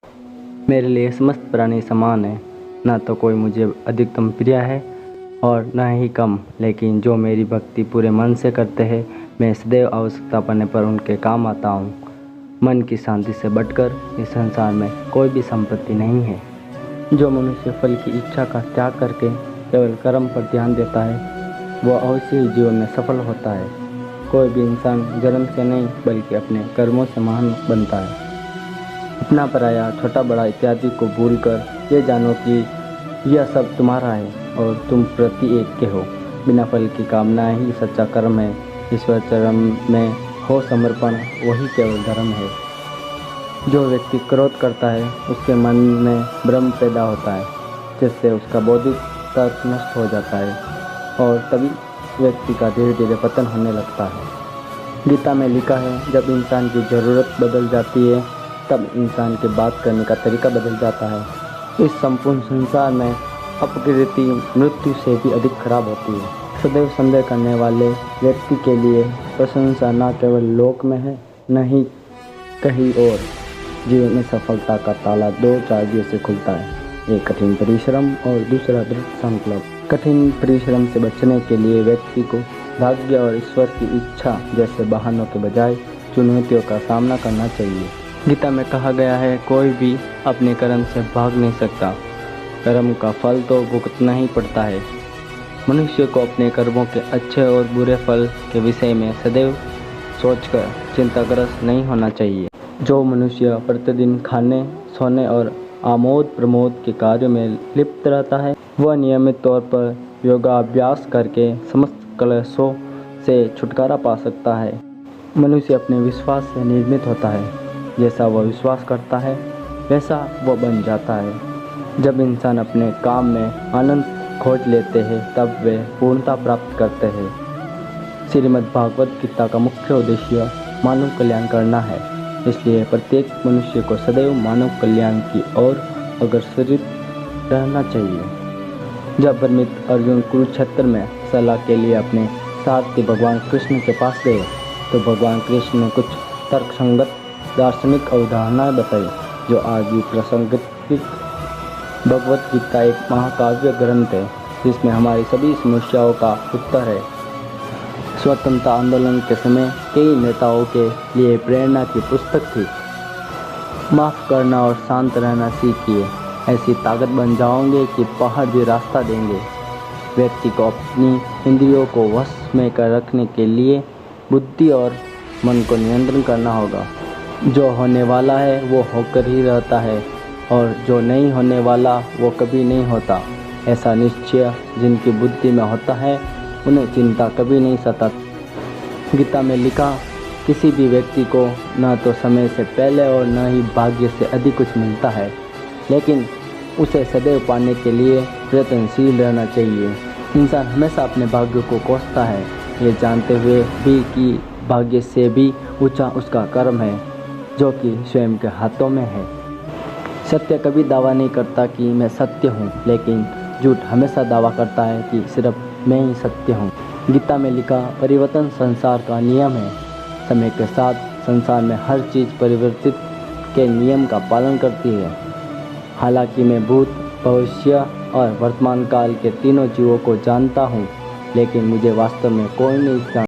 मेरे लिए समस्त प्राणी समान हैं, न तो कोई मुझे अधिकतम प्रिय है और न ही कम, लेकिन जो मेरी भक्ति पूरे मन से करते हैं, मैं सदैव आवश्यकता पड़ने पर उनके काम आता हूँ। मन की शांति से बढ़कर इस संसार में कोई भी संपत्ति नहीं है। जो मनुष्य फल की इच्छा का त्याग करके केवल कर्म पर ध्यान देता है, वह अवश्य ही जीवन में सफल होता है। कोई भी इंसान जन्म से नहीं बल्कि अपने कर्मों से महान बनता है। अपना पराया, छोटा बड़ा इत्यादि को भूलकर ये जानो कि यह सब तुम्हारा है और तुम प्रति एक के हो। बिना फल की कामना ही सच्चा कर्म है। ईश्वर चरण में हो समर्पण, वही केवल धर्म है। जो व्यक्ति क्रोध करता है, उसके मन में भ्रम पैदा होता है, जिससे उसका बौद्धिक तर्क नष्ट हो जाता है और तभी व्यक्ति का धीरे धीरे पतन होने लगता है। गीता में लिखा है, जब इंसान की ज़रूरत बदल जाती है, तब इंसान के बात करने का तरीका बदल जाता है। इस संपूर्ण संसार में अपकीर्ति मृत्यु से भी अधिक खराब होती है। सदैव संदेह करने वाले व्यक्ति के लिए प्रशंसा न केवल लोक में है, न ही कहीं और। जीवन में सफलता का ताला दो चाबियों से खुलता है, एक कठिन परिश्रम और दूसरा दृढ़ संकल्प। कठिन परिश्रम से बचने के लिए व्यक्ति को भाग्य और ईश्वर की इच्छा जैसे बहानों के बजाय चुनौतियों का सामना करना चाहिए। गीता में कहा गया है, कोई भी अपने कर्म से भाग नहीं सकता, कर्म का फल तो भुगतना ही पड़ता है। मनुष्य को अपने कर्मों के अच्छे और बुरे फल के विषय में सदैव सोचकर चिंताग्रस्त नहीं होना चाहिए। जो मनुष्य प्रतिदिन खाने, सोने और आमोद प्रमोद के कार्य में लिप्त रहता है, वह नियमित तौर पर योगाभ्यास करके समस्त क्लेशों से छुटकारा पा सकता है। मनुष्य अपने विश्वास से निर्मित होता है। जैसा वह विश्वास करता है, वैसा वह बन जाता है। जब इंसान अपने काम में आनंद खोज लेते हैं, तब वे पूर्णता प्राप्त करते हैं। श्रीमद् भागवत गीता का मुख्य उद्देश्य मानव कल्याण करना है, इसलिए प्रत्येक मनुष्य को सदैव मानव कल्याण की ओर अग्रसर रहना चाहिए। जब भ्रमित अर्जुन कुरुक्षेत्र में सलाह के लिए अपने सारथी भगवान कृष्ण के पास गए, तो भगवान कृष्ण ने कुछ तर्कसंगत दार्शनिक अवधारणाएं बताई, जो आज भी प्रासंगिक। भगवत गीता एक महाकाव्य ग्रंथ है, जिसमें हमारी सभी समस्याओं का उत्तर है। स्वतंत्रता आंदोलन के समय कई नेताओं के लिए प्रेरणा की पुस्तक थी। माफ़ करना और शांत रहना सीखिए, ऐसी ताकत बन जाओगे कि पहाड़ भी रास्ता देंगे। व्यक्ति को अपनी इंद्रियों को वश में कर रखने के लिए बुद्धि और मन को नियंत्रण करना होगा। जो होने वाला है वो होकर ही रहता है, और जो नहीं होने वाला वो कभी नहीं होता। ऐसा निश्चय जिनकी बुद्धि में होता है, उन्हें चिंता कभी नहीं सताती। गीता में लिखा, किसी भी व्यक्ति को न तो समय से पहले और न ही भाग्य से अधिक कुछ मिलता है, लेकिन उसे सदैव पाने के लिए प्रयत्नशील रहना चाहिए। इंसान हमेशा अपने भाग्य को कोसता है, ये जानते हुए भी कि भाग्य से भी ऊंचा उसका कर्म है, जो कि स्वयं के हाथों में है। सत्य कभी दावा नहीं करता कि मैं सत्य हूँ, लेकिन झूठ हमेशा दावा करता है कि सिर्फ मैं ही सत्य हूँ। गीता में लिखा, परिवर्तन संसार का नियम है। समय के साथ संसार में हर चीज़ परिवर्तित के नियम का पालन करती है। हालांकि मैं भूत, भविष्य और वर्तमान काल के तीनों जीवों को जानता हूँ, लेकिन मुझे वास्तव में कोई नहीं जानता।